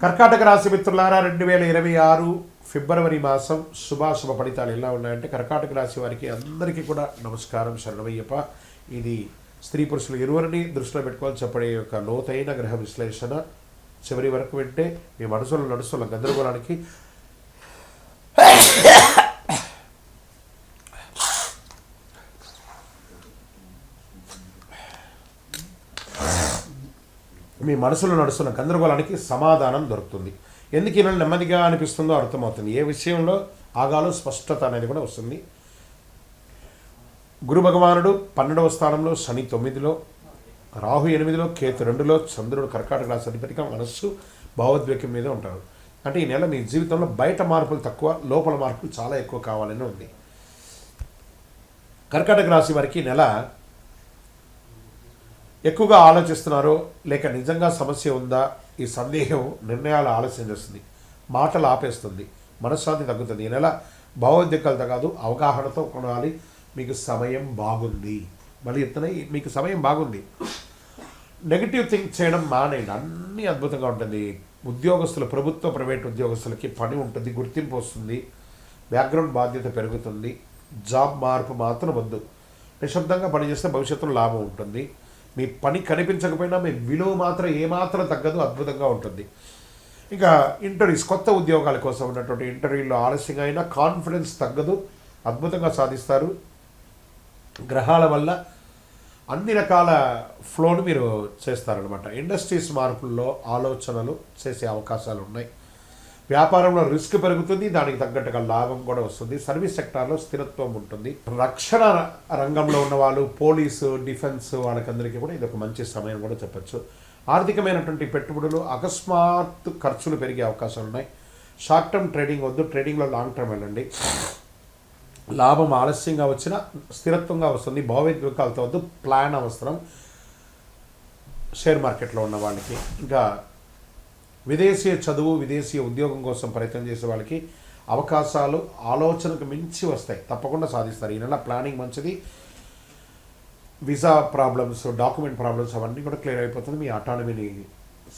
కర్కాటక రాశి మిత్రులారా 2026 ఫిబ్రవరి మాసం శుభాశుభ ఫలితాలు ఎలా ఉన్నాయంటే కర్కాటక రాశి వారికి అందరికీ కూడా నమస్కారం శరణమయ్యప్ప. ఇది స్త్రీ పురుషులు ఇరువురిని దృష్టిలో పెట్టుకోవాలి చెప్పడే యొక్క లోతైన గ్రహ విశ్లేషణ చివరి వరకు వింటే మీ మనసులో నడుస్తున్న గందరగోళానికి మీ మనసులో నడుస్తున్న గందరగోళానికి సమాధానం దొరుకుతుంది. ఎందుకు ఈ నెమ్మదిగా అనిపిస్తుందో అర్థమవుతుంది. ఏ విషయంలో ఆగాలో స్పష్టత అనేది కూడా వస్తుంది. గురు భగవానుడు 12వ స్థానంలో, శని 9లో, రాహు 8లో, కేతు 2లో, చంద్రుడు కర్కాటక రాశి అధిపతిగా మనస్సు భావోద్వేగం మీద ఉంటారు. అంటే ఈ నెల మీ జీవితంలో బయట మార్పులు తక్కువ, లోపల మార్పులు చాలా ఎక్కువ కావాలని ఉంది. కర్కాటక రాశి వారికి నెల ఎక్కువగా ఆలోచిస్తున్నారో లేక నిజంగా సమస్య ఉందా ఈ సందేహం నిర్ణయాలు ఆలస్యం చేస్తుంది, మాటలు ఆపేస్తుంది, మనశ్శాంతి తగ్గుతుంది. ఈ నెల భావోద్వేగాలతో కాదు అవగాహనతో కొనాలి. మీకు సమయం బాగుంది, మళ్ళీ ఎత్తున మీకు సమయం బాగుంది. నెగిటివ్ థింక్ చేయడం మానేయండి, అన్నీ అద్భుతంగా ఉంటుంది. ఉద్యోగస్తులు, ప్రభుత్వ ప్రైవేట్ ఉద్యోగస్తులకి పని ఉంటుంది, గుర్తింపు వస్తుంది, బ్యాక్గ్రౌండ్ బాధ్యత పెరుగుతుంది. జాబ్ మార్పు మాత్రం వద్దు, నిశ్శబ్దంగా పనిచేస్తే భవిష్యత్తులో లాభం ఉంటుంది. మీ పని కనిపించకపోయినా మీ విలువ మాత్రం ఏమాత్రం తగ్గదు, అద్భుతంగా ఉంటుంది. ఇంకా ఇంటర్వ్యూస్, కొత్త ఉద్యోగాల కోసం ఉన్నటువంటి ఇంటర్వ్యూలో ఆలస్యంగా అయినా కాన్ఫిడెన్స్ తగ్గదు, అద్భుతంగా సాధిస్తారు. గ్రహాల వల్ల అన్ని రకాల ఫ్లోను మీరు చేస్తారనమాట. ఇండస్ట్రీస్ మార్పుల్లో ఆలోచనలు చేసే అవకాశాలు ఉన్నాయి. వ్యాపారంలో రిస్క్ పెరుగుతుంది, దానికి తగ్గట్టుగా లాభం కూడా వస్తుంది. సర్వీస్ సెక్టార్లో స్థిరత్వం ఉంటుంది. రక్షణ రంగంలో ఉన్న వాళ్ళు, పోలీసు, డిఫెన్స్ వాళ్ళకందరికీ కూడా ఇది ఒక మంచి సమయం కూడా చెప్పచ్చు. ఆర్థికమైనటువంటి పెట్టుబడులు, అకస్మాత్ ఖర్చులు పెరిగే అవకాశాలు ఉన్నాయి. షార్ట్ టర్మ్ ట్రేడింగ్ వద్దు, ట్రేడింగ్లో లాంగ్ టర్మ్ వెళ్ళండి. లాభం ఆలస్యంగా వచ్చినా స్థిరత్వంగా వస్తుంది. భావోద్వేగాలతో వద్దు, ప్లాన్ అవసరం షేర్ మార్కెట్లో ఉన్న వాళ్ళకి. ఇంకా విదేశీయ చదువు, విదేశీయ ఉద్యోగం కోసం ప్రయత్నం చేసే వాళ్ళకి అవకాశాలు ఆలోచనకు మించి వస్తాయి, తప్పకుండా సాధిస్తారు. ఈ నెల ప్లానింగ్ మంచిది. వీసా ప్రాబ్లమ్స్, డాక్యుమెంట్ ప్రాబ్లమ్స్ అవన్నీ కూడా క్లియర్ అయిపోతుంది. మీ అటానమీని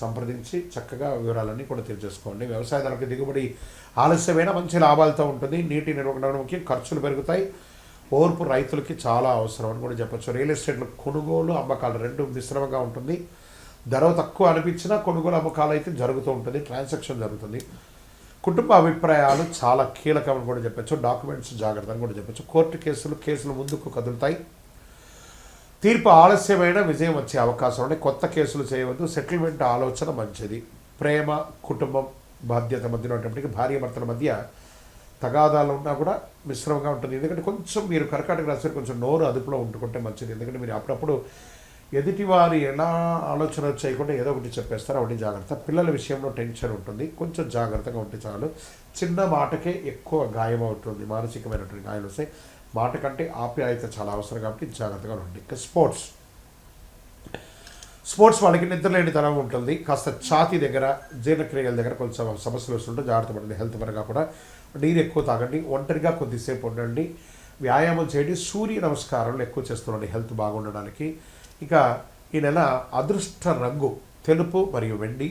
సంప్రదించి చక్కగా వివరాలన్నీ కూడా తెలియజేసుకోండి. వ్యవసాయదారులకు దిగుబడి ఆలస్యమైన మంచి లాభాలతో ఉంటుంది. నీటి నిర్వహణ ముఖ్యం, ఖర్చులు పెరుగుతాయి. ఓర్పు రైతులకి చాలా అవసరం అని కూడా చెప్పచ్చు. రియల్ ఎస్టేట్లో కొనుగోలు, అమ్మకాలు రెండు మిశ్రమంగా ఉంటుంది. ధర తక్కువ అనిపించినా కొనుగోలు అమ్మకాలు అయితే జరుగుతూ ఉంటుంది, ట్రాన్సాక్షన్ జరుగుతుంది. కుటుంబ అభిప్రాయాలు చాలా కీలకమని కూడా చెప్పచ్చు. డాక్యుమెంట్స్ జాగ్రత్త అని కూడా చెప్పచ్చు. కోర్టు కేసులు ముందుకు కదులుతాయి. తీర్పు ఆలస్యమైన విజయం వచ్చే అవకాశం ఉంటే కొత్త కేసులు చేయవద్దు. సెటిల్మెంట్ ఆలోచన మంచిది. ప్రేమ, కుటుంబం, బాధ్యత మధ్యలో ఉన్నప్పటికీ భార్యాభర్తల మధ్య తగాదాలు ఉన్నా కూడా మిశ్రమంగా ఉంటుంది. ఎందుకంటే కొంచెం మీరు కర్కాటక రాశి కొంచెం నోరు అదుపులో ఉంటుకుంటే మంచిది. ఎందుకంటే మీరు అప్పుడప్పుడు ఎదుటివారు ఎలా ఆలోచన చేయకుండా ఏదో ఒకటి చెప్పేస్తారు, అవన్నీ జాగ్రత్త. పిల్లల విషయంలో టెన్షన్ ఉంటుంది, కొంచెం జాగ్రత్తగా ఉంటే చాలు. చిన్న మాటకే ఎక్కువ గాయం అవుతుంది, మానసికమైనటువంటి గాయాలు వస్తాయి. మాట కంటే ఆప్యాయత చాలా అవసరం కాబట్టి జాగ్రత్తగా ఉండండి. ఇంకా స్పోర్ట్స్ వాళ్ళకి నిద్రలేని తనం ఉంటుంది. కాస్త ఛాతీ దగ్గర, జీర్ణక్రియల దగ్గర కొంచెం సమస్యలు వస్తుంటే జాగ్రత్త పడండి. హెల్త్ పరంగా కూడా నీరు ఎక్కువ తాగండి, ఒంటరిగా కొద్దిసేపు ఉండండి, వ్యాయామం చేయండి, సూర్య నమస్కారాలు ఎక్కువ చేస్తుండండి హెల్త్ బాగుండడానికి. ఇక ఈ నెల అదృష్ట రంగు తెలుపు మరియు వెండి,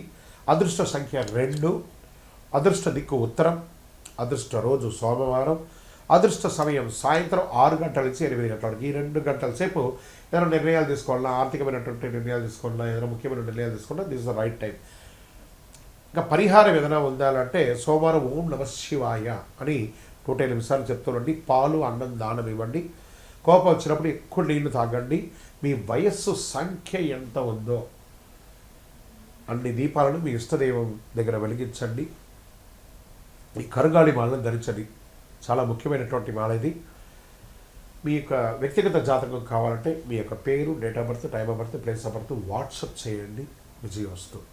అదృష్ట సంఖ్య 2, అదృష్ట దిక్కు ఉత్తరం, అదృష్ట రోజు సోమవారం, అదృష్ట సమయం సాయంత్రం 6 గంటల నుంచి 8 గంటల వరకు. ఈ 2 గంటల సేపు ఏదైనా నిర్ణయాలు తీసుకోవాలన్నా, ఆర్థికమైనటువంటి నిర్ణయాలు తీసుకోవాలన్నా, ఏదైనా ముఖ్యమైన నిర్ణయాలు తీసుకోవాలన్నా this is the right time. ఇంకా పరిహారం ఏదైనా ఉండాలంటే సోమవారం ఓం నమ శివాయ అని 108 సార్లు చెప్తుండండి. పాలు, అన్నం దానం ఇవ్వండి. కోపం వచ్చినప్పుడు ఎక్కువ నీళ్లు తాగండి. మీ వయస్సు సంఖ్య ఎంత ఉందో అన్ని దీపాలను మీ ఇష్టదైవం దగ్గర వెలిగించండి. ఈ కరుగాలి మాలను ధరించండి, చాలా ముఖ్యమైనటువంటి మాల ఇది. మీ యొక్క వ్యక్తిగత జాతకం కావాలంటే మీ యొక్క పేరు, date of birth, time of birth, place of birth WhatsApp చేయండి. విజయవస్తు.